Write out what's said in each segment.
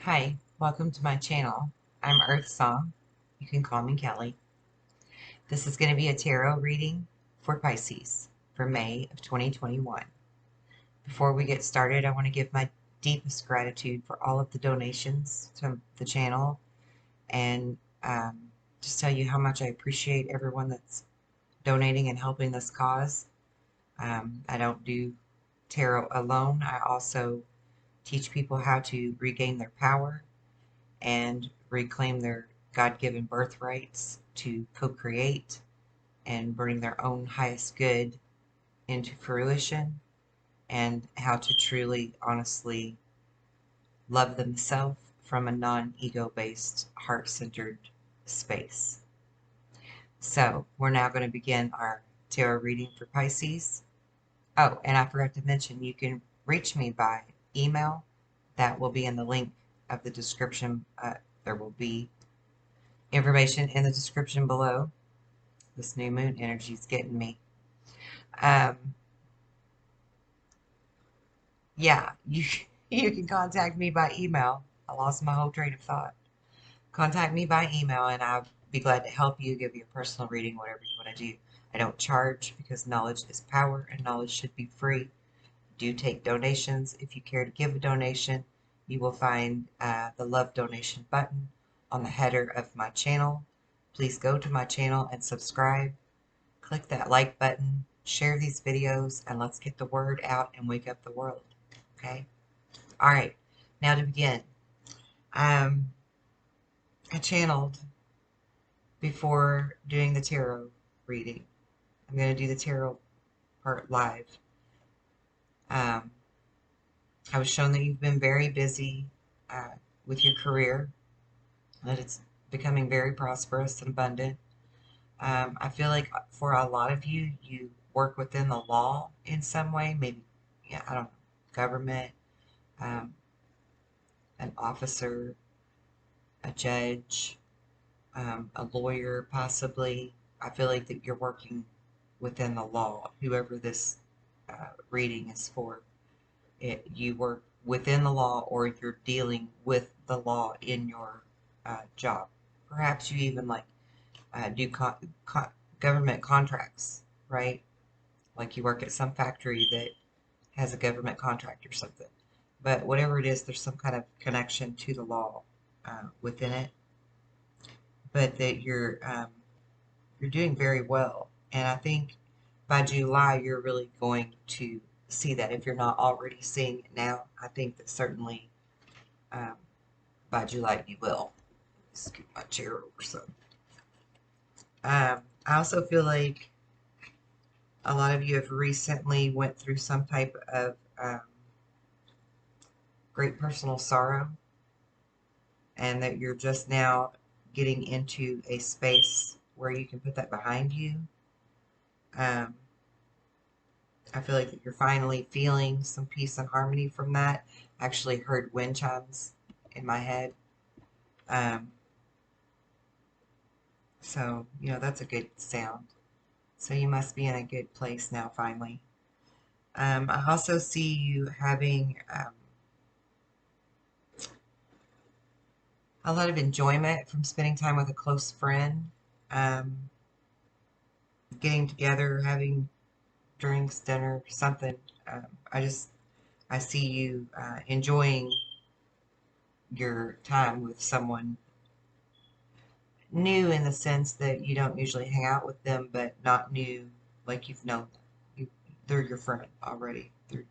Hi, welcome to my channel. I'm Earth Song. You can call me Kelly. This is going to be a tarot reading for Pisces for May of 2021. Before we get started, I want to give my deepest gratitude for all of the donations to the channel and just tell you how much I appreciate everyone that's donating and helping this cause. I don't do tarot alone. I also teach people how to regain their power and reclaim their God-given birthrights to co-create and bring their own highest good into fruition, and how to truly, honestly love themselves from a non-ego based, heart-centered space. So we're now going to begin our tarot reading for Pisces. Oh, and I forgot to mention, you can reach me by email. That will be in the link of the description. There will be information in the description below. This new moon energy is getting me. Um, yeah, you you can contact me by email. I lost my whole train of thought. Contact me by email, and I'll be glad to help you, give you a personal reading, whatever you want to do. I don't charge because knowledge is power, and knowledge should be free. Do take donations. If you care to give a donation, you will find the love donation button on the header of my channel. Please go to my channel and subscribe. Click that like button, share these videos, and let's get the word out and wake up the world. Okay? All right. Now to begin. Um, I channeled before doing the tarot reading. I'm going to do the tarot part live. Um, I was shown that you've been very busy uh, with your career, that it's becoming very prosperous and abundant. I feel like for a lot of you, you work within the law in some way, maybe, yeah, I don't know, government, um, an officer, a judge, a lawyer, possibly. I feel like that you're working within the law, whoever this reading is for. You work within the law, or you're dealing with the law in your job. Perhaps you even like do government contracts, right? Like you work at some factory that has a government contract or something. But whatever it is, there's some kind of connection to the law within it. But that you're doing very well, and I think by July you're really going to see that. If you're not already seeing it now, I think that certainly um, by July you will. Scoot my chair over some. I also feel like a lot of you have recently went through some type of great personal sorrow, and that you're just now getting into a space where you can put that behind you. Um, I feel like that you're finally feeling some peace and harmony from that. I actually heard wind chimes in my head. Um, so, that's a good sound. So you must be in a good place now, finally. I also see you having a lot of enjoyment from spending time with a close friend, um, getting together, having drinks, dinner, something. I see you enjoying your time with someone new, in the sense that you don't usually hang out with them, but not new like you've known them. They're your friend already. They're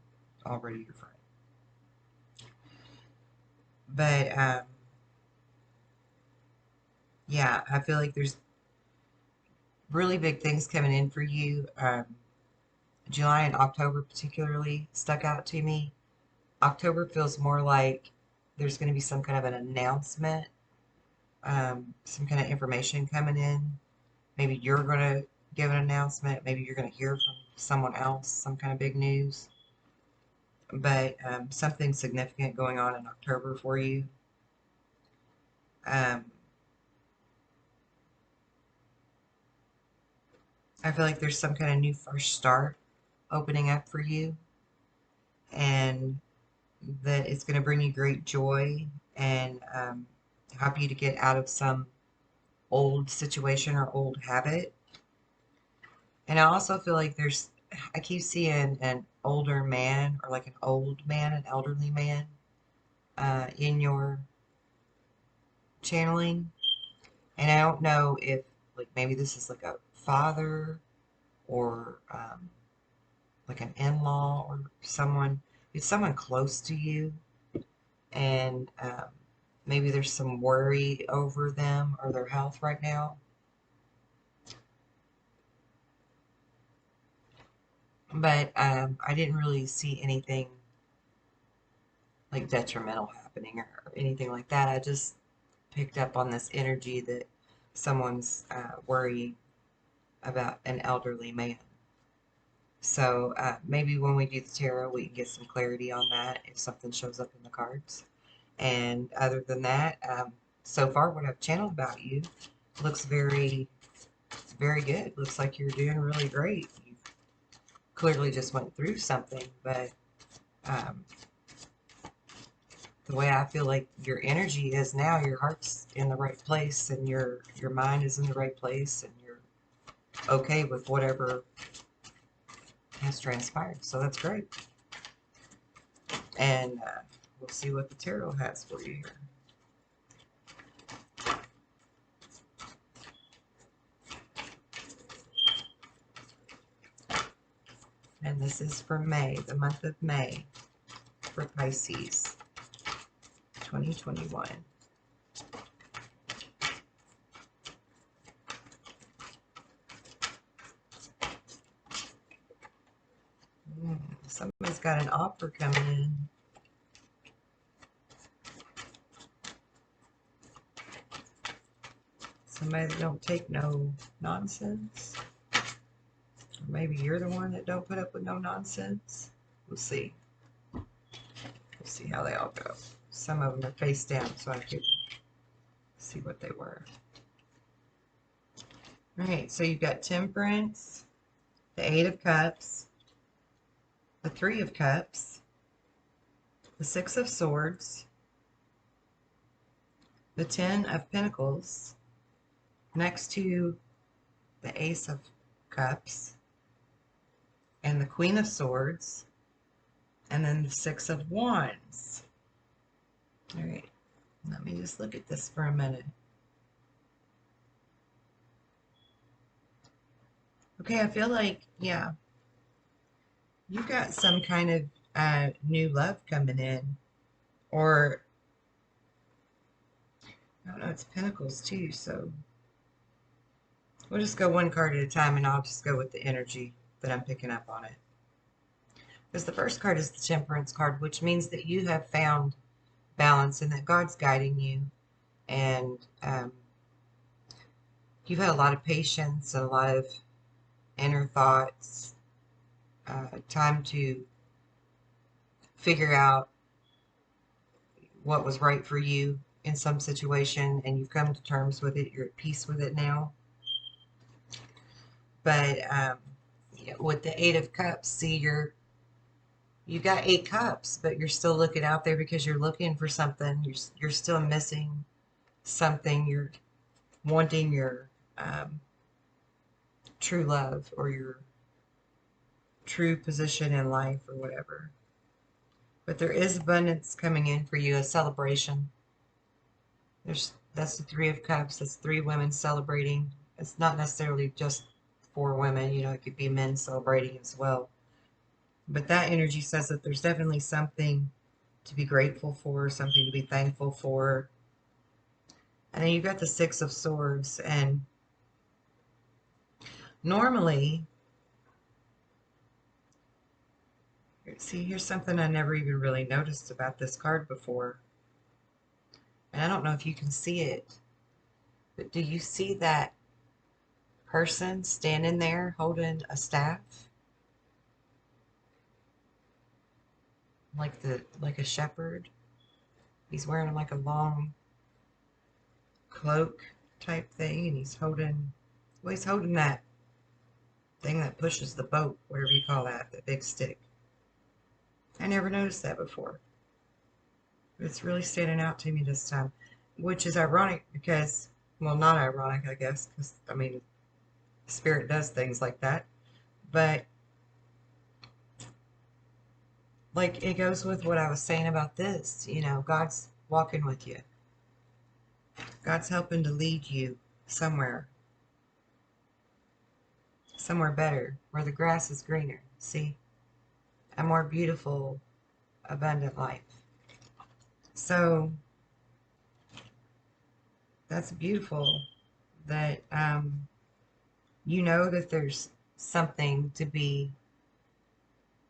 already your friend. But yeah, I feel like there's really big things coming in for you. July and October particularly stuck out to me. October feels more like there's going to be some kind of an announcement, some kind of information coming in. Maybe you're going to give an announcement. Maybe you're going to hear from someone else, some kind of big news. But something significant going on in October for you. Um, I feel like there's some kind of new fresh start opening up for you. And that it's going to bring you great joy and help you to get out of some old situation or old habit. And I also feel like I keep seeing an older man or like an old man, an elderly man in your channeling. And I don't know if like maybe this is like a father or like an in-law or someone, it's someone close to you. And maybe there's some worry over them or their health right now. But I didn't really see anything like detrimental happening or anything like that. I just picked up on this energy that someone's worried about an elderly man. So maybe when we do the tarot, we can get some clarity on that if something shows up in the cards. And other than that, so far what I've channeled about you looks very good. Looks like you're doing really great. You clearly just went through something, but um, the way I feel like your energy is now, your heart's in the right place and your mind is in the right place and you're okay with whatever has transpired. So that's great. And we'll see what the tarot has for you here. And this is for May, the month of May for Pisces, 2021. Somebody's got an offer coming in. Somebody that don't take no nonsense. Or maybe you're the one that don't put up with no nonsense. We'll see. We'll see how they all go. Some of them are face down, so I could see what they were. All right, so you've got Temperance, the Eight of Cups, the Three of Cups, the Six of Swords, the Ten of Pentacles, next to the Ace of Cups, and the Queen of Swords, and then the Six of Wands. All right, let me just look at this for a minute. Okay, I feel like, yeah, you got some kind of new love coming in, or I don't know, it's Pentacles too, so we'll just go one card at a time and I'll just go with the energy that I'm picking up on it. Because the first card is the Temperance card, which means that you have found balance and that God's guiding you. And you've had a lot of patience and a lot of inner thoughts, time to figure out what was right for you in some situation, and you've come to terms with it. You're at peace with it now. But with the Eight of Cups, see, you got 8 cups, but you're still looking out there because you're looking for something. You're still missing something. You're wanting your true love or your true position in life or whatever. But there is abundance coming in for you, a celebration. That's the Three of Cups. That's 3 women celebrating. It's not necessarily just 4 women. You know, it could be men celebrating as well. But that energy says that there's definitely something to be grateful for, something to be thankful for. And then you've got the Six of Swords. And normally, see, here's something I never even really noticed about this card before. And I don't know if you can see it, but do you see that person standing there holding a staff? Like a shepherd. He's wearing like a long cloak type thing, and he's holding that thing that pushes the boat, whatever you call that, the big stick. I never noticed that before. It's really standing out to me this time, which is ironic because, well, not ironic, I guess, because, I mean, Spirit does things like that. But, like, it goes with what I was saying about this. God's walking with you, God's helping to lead you somewhere, somewhere better, where the grass is greener. See? A more beautiful, abundant life. So, that's beautiful that you know that there's something to be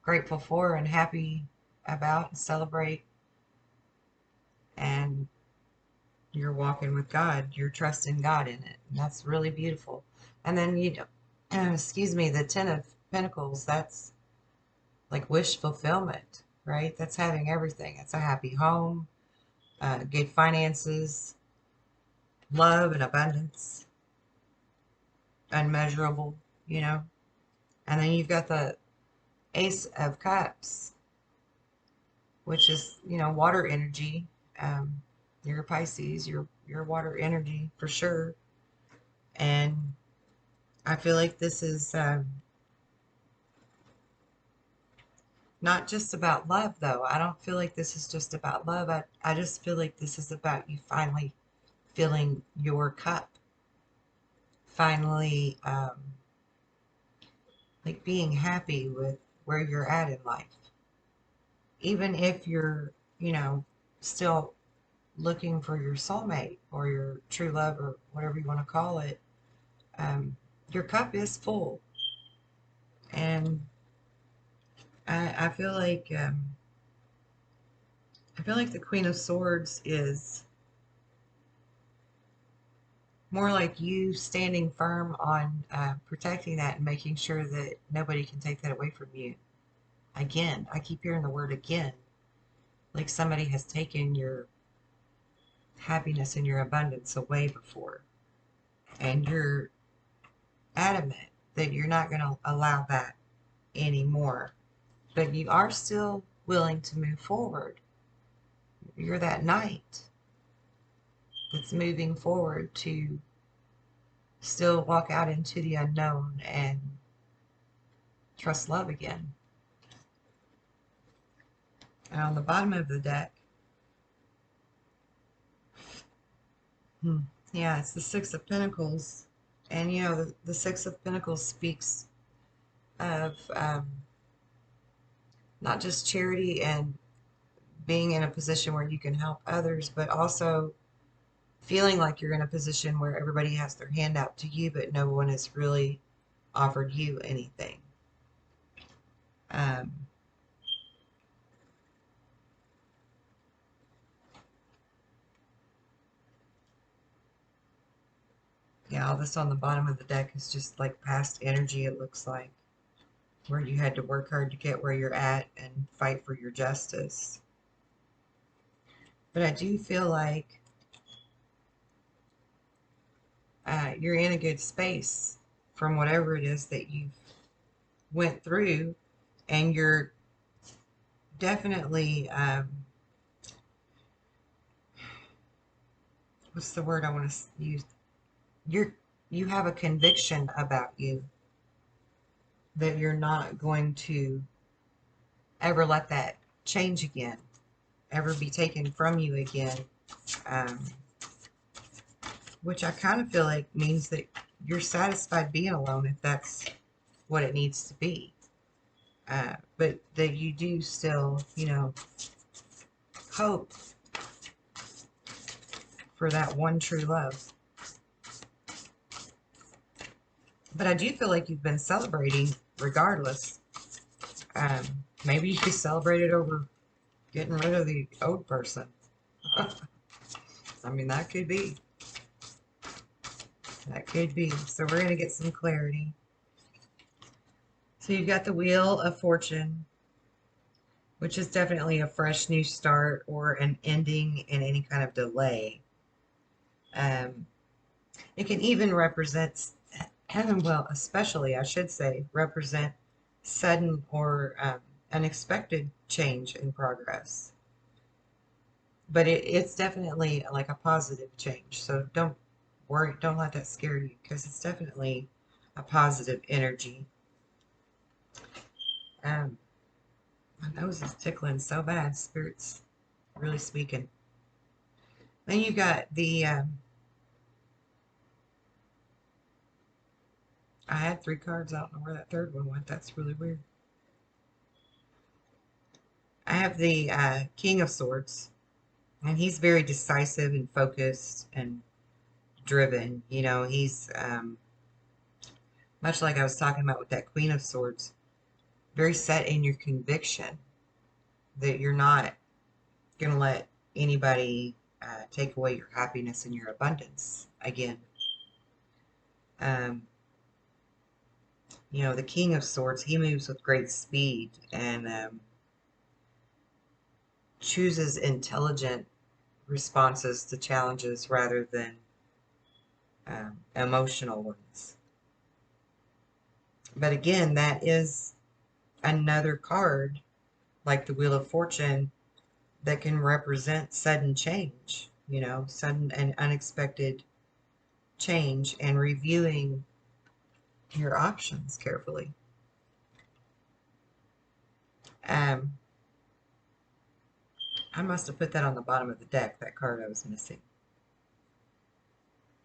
grateful for and happy about and celebrate, and you're walking with God, you're trusting God in it, and that's really beautiful. And then excuse me, the Ten of Pentacles, that's like wish fulfillment, right? That's having everything. It's a happy home, good finances, love and abundance, unmeasurable, you know. And then you've got the Ace of Cups, which is, water energy. Um, you're a Pisces, you're water energy for sure. And I feel like this is not just about love, though. I don't feel like this is just about love. I just feel like this is about you finally filling your cup, finally, like being happy with where you're at in life. Even if you're, still looking for your soulmate or your true love or whatever you want to call it, your cup is full. And I feel like the Queen of Swords is more like you standing firm on protecting that and making sure that nobody can take that away from you. Again, I keep hearing the word again, like somebody has taken your happiness and your abundance away before, and you're adamant that you're not going to allow that anymore, but you are still willing to move forward. You're that knight that's moving forward to still walk out into the unknown and trust love again. And on the bottom of the deck, yeah, it's the Six of Pentacles. And the Six of Pentacles speaks of not just charity and being in a position where you can help others, but also feeling like you're in a position where everybody has their hand out to you, but no one has really offered you anything. Um, yeah, all this on the bottom of the deck is just like past energy, it looks like, where you had to work hard to get where you're at and fight for your justice. But I do feel like you're in a good space from whatever it is that you've went through, and you're definitely what's the word I want to use? You have a conviction about you that you're not going to ever let that change again, ever be taken from you again. Um, which I kind of feel like means that you're satisfied being alone if that's what it needs to be. But that you do still, hope for that one true love. But I do feel like you've been celebrating regardless. Um, Maybe you celebrated over getting rid of the old person. I mean, that could be. That could be. So we're going to get some clarity. So you've got the Wheel of Fortune, which is definitely a fresh new start or an ending in any kind of delay. It can even represent, well, especially, I should say, represent sudden or unexpected change in progress. but it's definitely like a positive change. So don't worry, don't let that scare you because it's definitely a positive energy. Um, my nose is tickling so bad, Spirit's really speaking. Then you got the, I had three cards, I don't know where that third one went. That's really weird. I have the King of Swords, and he's very decisive and focused and driven. You know, he's much like I was talking about with that Queen of Swords, very set in your conviction that you're not going to let anybody take away your happiness and your abundance again. Um, you know, the King of Swords, he moves with great speed and chooses intelligent responses to challenges rather than emotional ones. But again, that is another card, like the Wheel of Fortune, that can represent sudden change, you know, sudden and unexpected change, and reviewing your options carefully. Um, I must have put that on the bottom of the deck, that card I was missing.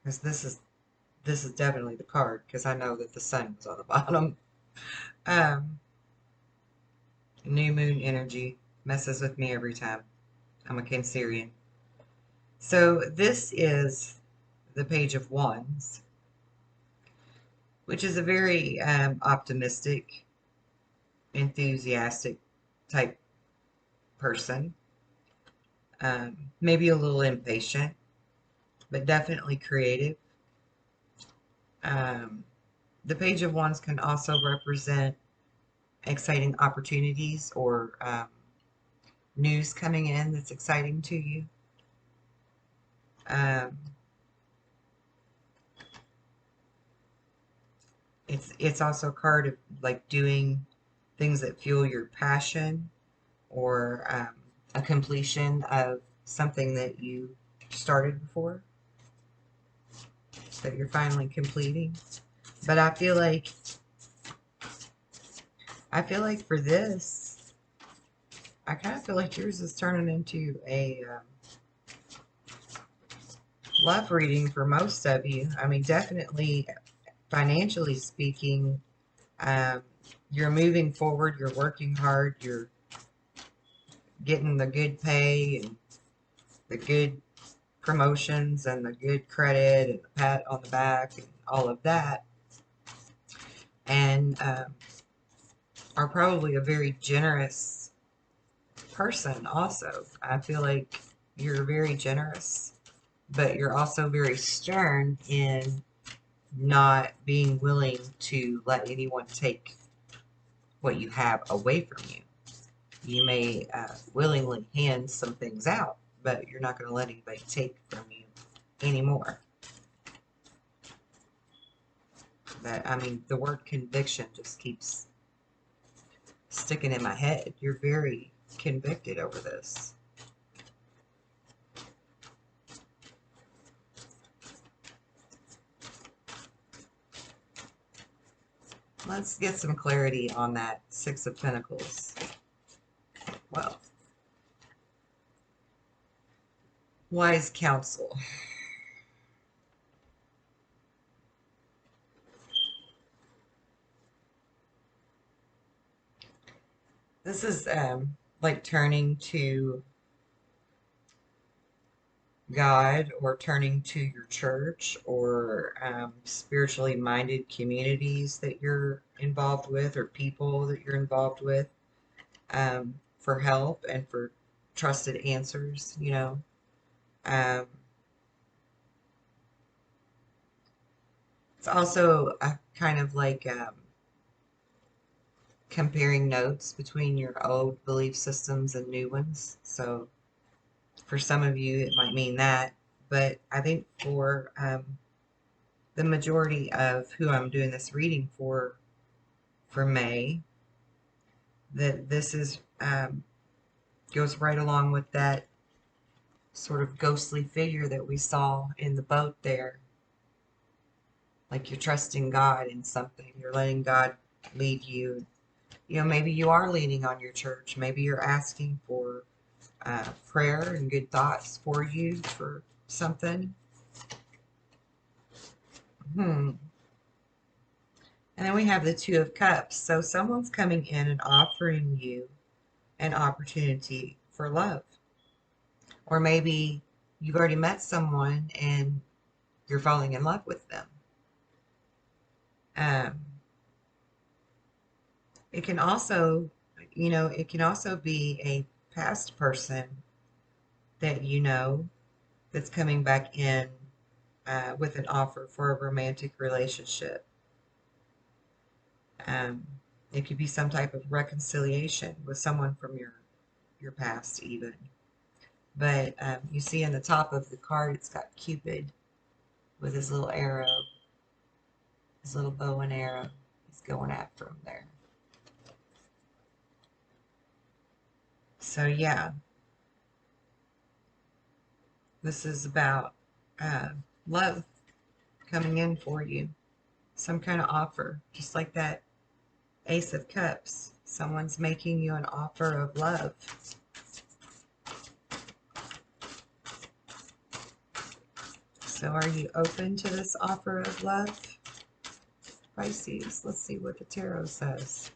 Because this is definitely the card, because I know that the sun was on the bottom. Um, New moon energy messes with me every time. I'm a Cancerian. So this is the Page of Wands, which is a very optimistic, enthusiastic type person. Maybe a little impatient, but definitely creative. Um, the Page of Wands can also represent exciting opportunities or news coming in that's exciting to you. Um, it's also a card of like doing things that fuel your passion or a completion of something that you started before that you're finally completing. But I feel like for this, I kind of feel like yours is turning into a love reading for most of you. I mean, definitely financially speaking, um, you're moving forward, you're working hard, you're getting the good pay and the good promotions and the good credit and the pat on the back and all of that. And are probably a very generous person also. I feel like you're very generous, but you're also very stern in not being willing to let anyone take what you have away from you. You may willingly hand some things out, but you're not going to let anybody take from you anymore. That, I mean, the word conviction just keeps sticking in my head. You're very convicted over this. Let's get some clarity on that Six of Pentacles. Well, wise counsel. This is like turning to God or turning to your church or spiritually minded communities that you're involved with or people that you're involved with for help and for trusted answers, you know. Um, it's also a kind of like comparing notes between your old belief systems and new ones. So for some of you, it might mean that. But I think for the majority of who I'm doing this reading for May, that this is goes right along with that sort of ghostly figure that we saw in the boat there. Like you're trusting God in something. You're letting God lead you. You know, maybe you are leaning on your church. Maybe you're asking for prayer and good thoughts for you for something. Hmm. And then we have the Two of Cups. So someone's coming in and offering you an opportunity for love. Or maybe you've already met someone and you're falling in love with them. Um, it can also, it can also be a past person that you know that's coming back in with an offer for a romantic relationship. Um, it could be some type of reconciliation with someone from your past, even. But you see in the top of the card, it's got Cupid with his little arrow, his little bow and arrow. He's going after him there. So yeah, this is about uh, love coming in for you. Some kind of offer, just like that Ace of Cups. Someone's making you an offer of love. So are you open to this offer of love, Pisces? Let's see what the tarot says.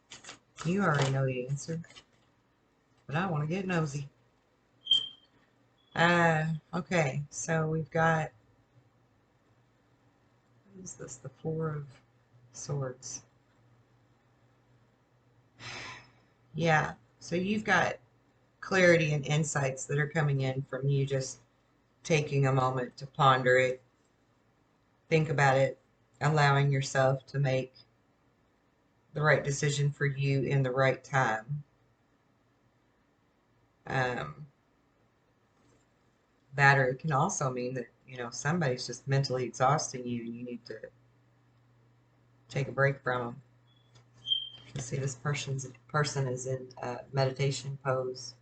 You already know the answer, but I want to get nosy. Okay, so we've got, what is this? The Four of Swords. Yeah, so you've got clarity and insights that are coming in from you just taking a moment to ponder it, think about it, allowing yourself to make the right decision for you in the right time. Um, that or it can also mean that, somebody's just mentally exhausting you and you need to take a break from them. Let's see, this person is in meditation pose,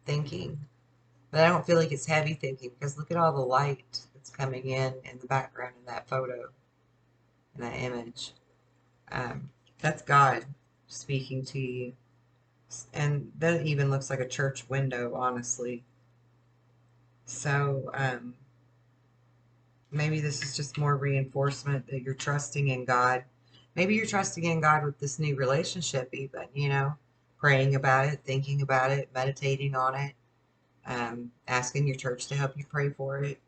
thinking. But I don't feel like it's heavy thinking because look at all the light that's coming in the background in that photo, in that image. That's God speaking to you. And that even looks like a church window, honestly. So maybe this is just more reinforcement that you're trusting in God. Maybe you're trusting in God with this new relationship, even, praying about it, thinking about it, meditating on it, asking your church to help you pray for it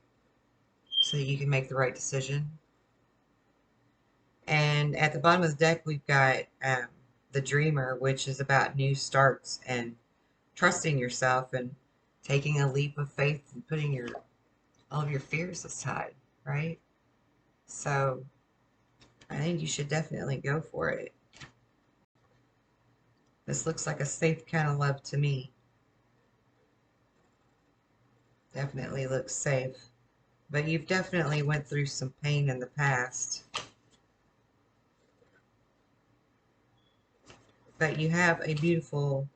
so that you can make the right decision. And at the bottom of the deck, we've got the Dreamer, which is about new starts and trusting yourself and taking a leap of faith and putting all of your fears aside, right? So I think you should definitely go for it. This looks like a safe kind of love to me. Definitely looks safe. But you've definitely went through some pain in the past. But you have a beautiful,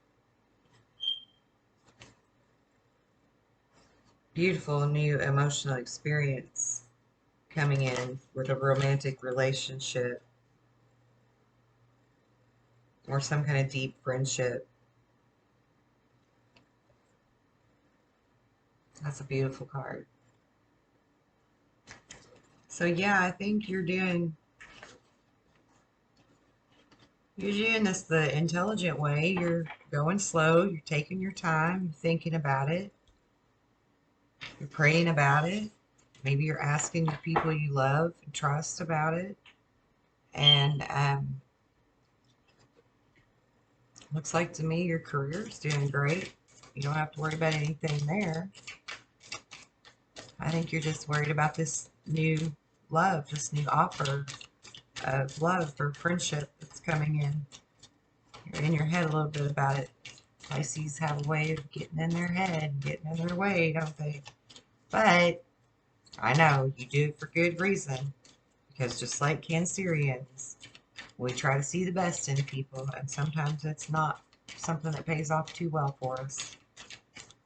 beautiful new emotional experience coming in with a romantic relationship or some kind of deep friendship. That's a beautiful card. So yeah, I think you're doing this the intelligent way. You're going slow, you're taking your time, you're thinking about it, you're praying about it. Maybe you're asking the people you love and trust about it. And looks like to me your career's doing great. You don't have to worry about anything there. I think you're just worried about this new love, this new offer of love or friendship that's coming in. You're in your head a little bit about it. Pisces have a way of getting in their head, getting in their way, don't they? But I know you do it for good reason. Because just like Cancerians, we try to see the best in people, and sometimes it's not something that pays off too well for us.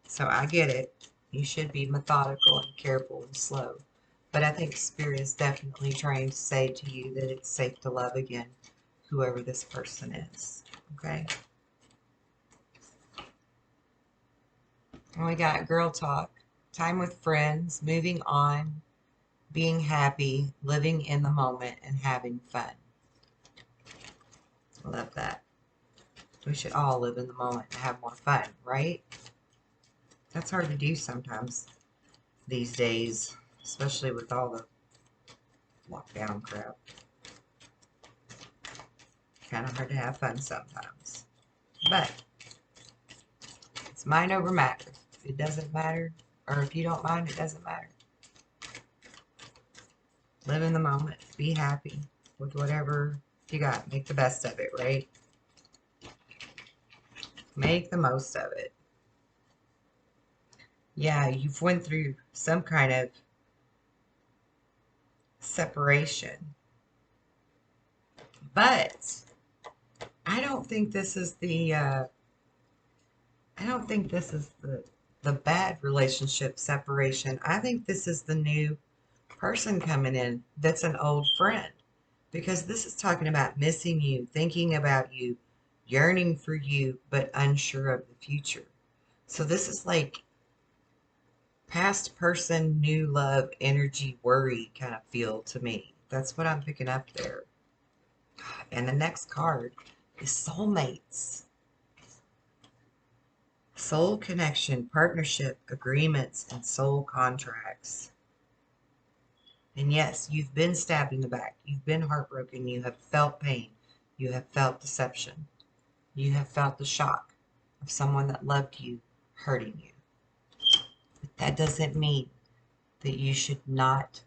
So I get it. You should be methodical and careful and slow. But I think Spirit is definitely trying to say to you that it's safe to love again, whoever this person is. Okay? And we got girl talk, time with friends, moving on, being happy, living in the moment, and having fun. I love that. We should all live in the moment and have more fun, right? That's hard to do sometimes these days, especially with all the lockdown crap. Kind of hard to have fun sometimes. But it's mind over matter. If it doesn't matter, or if you don't mind, it doesn't matter. Live in the moment. Be happy with whatever you got. Make the best of it, right? Make the most of it. Yeah, you've went through some kind of separation. But I don't think this is the the bad relationship separation. I think this is the new person coming in that's an old friend. Because this is talking about missing you, thinking about you, yearning for you, but unsure of the future. So this is like past person, new love, energy, worry kind of feel to me. That's what I'm picking up there. And the next card is soulmates. Soul connection, partnership, agreements, and soul contracts. And yes, you've been stabbed in the back. You've been heartbroken. You have felt pain. You have felt deception. You have felt the shock of someone that loved you hurting you. But that doesn't mean that you should not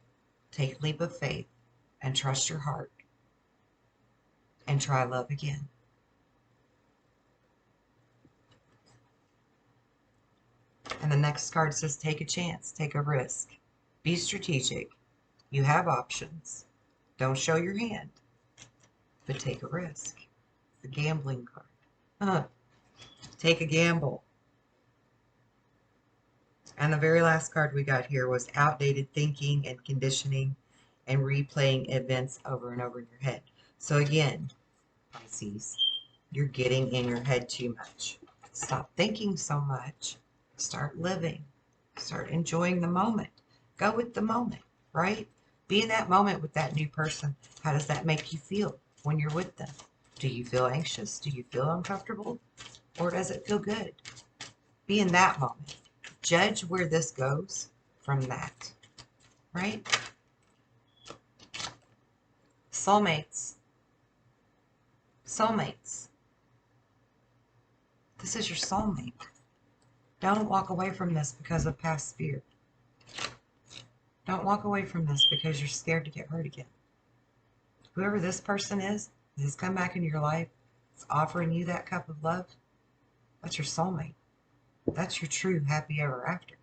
take a leap of faith and trust your heart and try love again. And the next card says take a chance, take a risk. Be strategic. You have options. Don't show your hand, but take a risk. It's the gambling card. Take a gamble. And the very last card we got here was outdated thinking and conditioning and replaying events over and over in your head. So again, Pisces, you're getting in your head too much. Stop thinking so much. Start living. Start enjoying the moment. Go with the moment, right? Be in that moment with that new person. How does that make you feel when you're with them? Do you feel anxious? Do you feel uncomfortable? Or does it feel good? Be in that moment. Judge where this goes from that, right? Soulmates. Soulmates. This is your soulmate. Don't walk away from this because of past fear. Don't walk away from this because you're scared to get hurt again. Whoever this person is has come back into your life, is offering you that cup of love, that's your soulmate. That's your true happy ever after.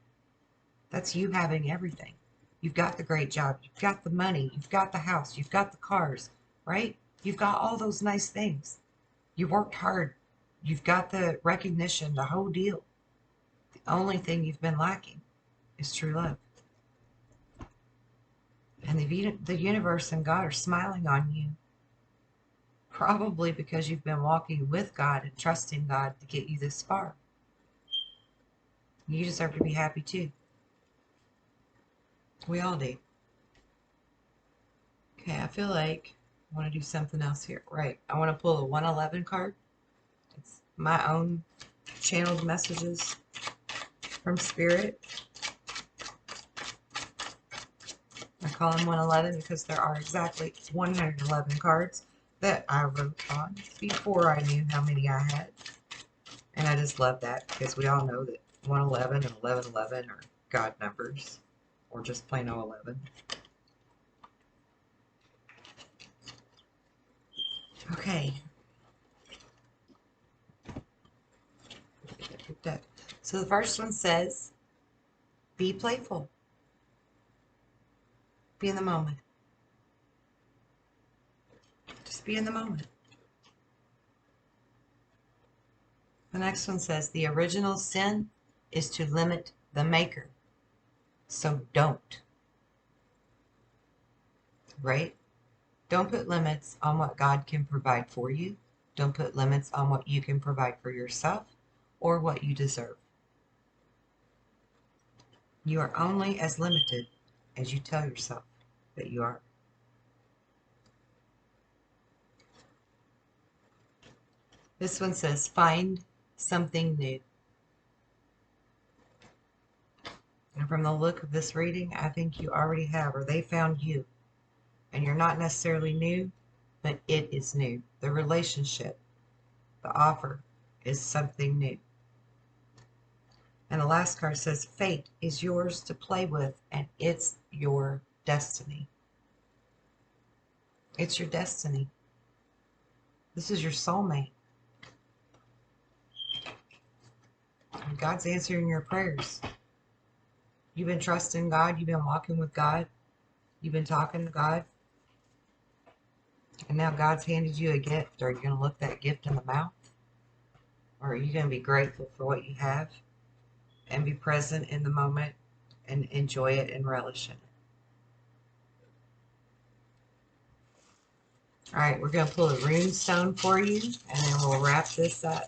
That's you having everything. You've got the great job. You've got the money. You've got the house. You've got the cars, right? You've got all those nice things. You worked hard. You've got the recognition, the whole deal. The only thing you've been lacking is true love. And the universe and God are smiling on you. Probably because you've been walking with God and trusting God to get you this far. You deserve to be happy too. We all do. Okay, I feel like I want to do something else here. Right. I want to pull a 111 card. It's my own channeled messages from Spirit. I call them 111 because there are exactly 111 cards that I wrote on before I knew how many I had. And I just love that because we all know that 111 and 1111 are God numbers, or just plain 011. Okay. So the first one says, be playful. Be in the moment. Just be in the moment. The next one says, the original sin is to limit the maker. So don't, right? Don't put limits on what God can provide for you. Don't put limits on what you can provide for yourself or what you deserve. You are only as limited as you tell yourself that you are. This one says, find something new. And from the look of this reading, I think you already have, or they found you. And you're not necessarily new, but it is new. The relationship, the offer is something new. And the last card says, fate is yours to play with, and it's your destiny. It's your destiny. This is your soulmate. And God's answering your prayers. You've been trusting God. You've been walking with God. You've been talking to God. And now God's handed you a gift. Are you going to look that gift in the mouth? Or are you going to be grateful for what you have and be present in the moment and enjoy it and relish it? All right, we're going to pull a rune stone for you, and then we'll wrap this up.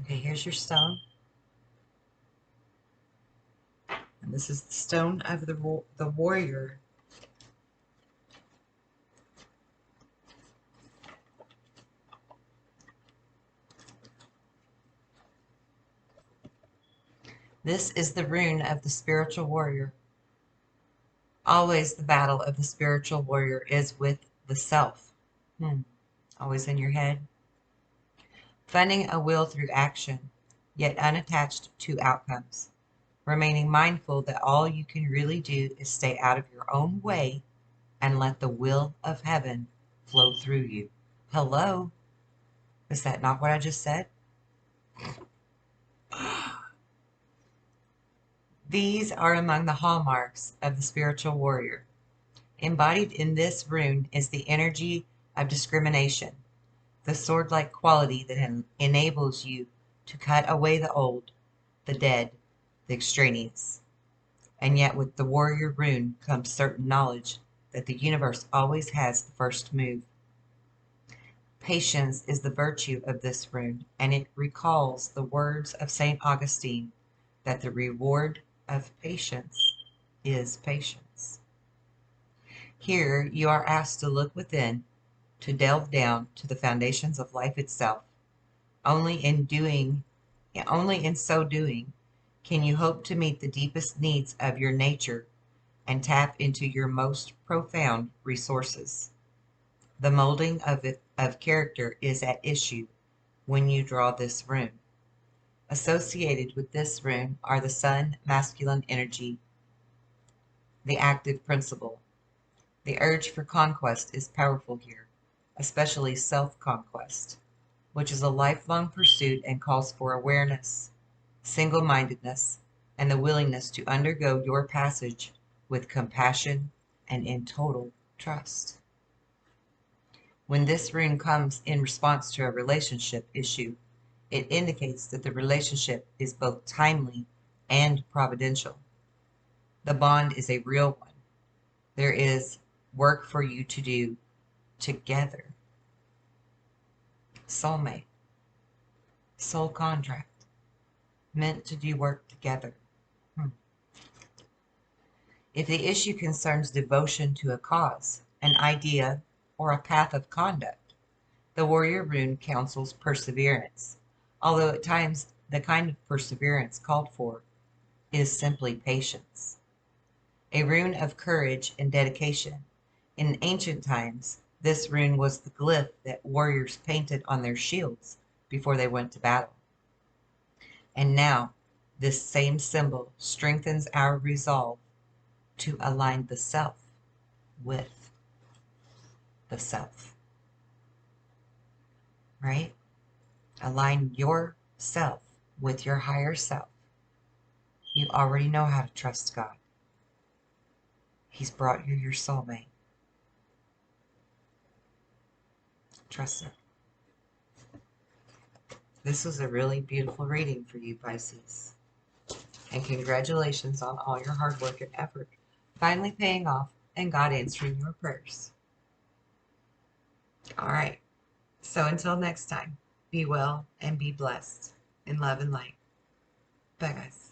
Okay, here's your stone. And this is the stone of the warrior. This is the rune of the spiritual warrior. Always the battle of the spiritual warrior is with the self. Always in your head. Funding a will through action, yet unattached to outcomes. Remaining mindful that all you can really do is stay out of your own way and let the will of heaven flow through you. Hello? Is that not what I just said? These are among the hallmarks of the spiritual warrior. Embodied in this rune is the energy of discrimination, the sword-like quality that enables you to cut away the old, the dead, the extraneous. And yet with the warrior rune comes certain knowledge that the universe always has the first move. Patience is the virtue of this rune, and it recalls the words of St. Augustine that the reward of patience is patience. Here you are asked to look within, to delve down to the foundations of life itself. Only in so doing, can you hope to meet the deepest needs of your nature and tap into your most profound resources. The molding of character is at issue when you draw this rune. Associated with this rune are the sun, masculine energy, the active principle. The urge for conquest is powerful here, especially self-conquest, which is a lifelong pursuit and calls for awareness, single-mindedness, and the willingness to undergo your passage with compassion and in total trust. When this rune comes in response to a relationship issue, it indicates that the relationship is both timely and providential. The bond is a real one. There is work for you to do together. Soulmate, soul contract, meant to do work together. If the issue concerns devotion to a cause, an idea, or a path of conduct, the warrior rune counsels perseverance, although at times the kind of perseverance called for is simply patience. A rune of courage and dedication. In ancient times, this rune was the glyph that warriors painted on their shields before they went to battle. And now, this same symbol strengthens our resolve to align the self with the self. Right? Align yourself with your higher self. You already know how to trust God. He's brought you your soulmate. Trust it. This was a really beautiful reading for you, Pisces. And congratulations on all your hard work and effort finally paying off and God answering your prayers. All right. So until next time, be well and be blessed in love and light. Bye, guys.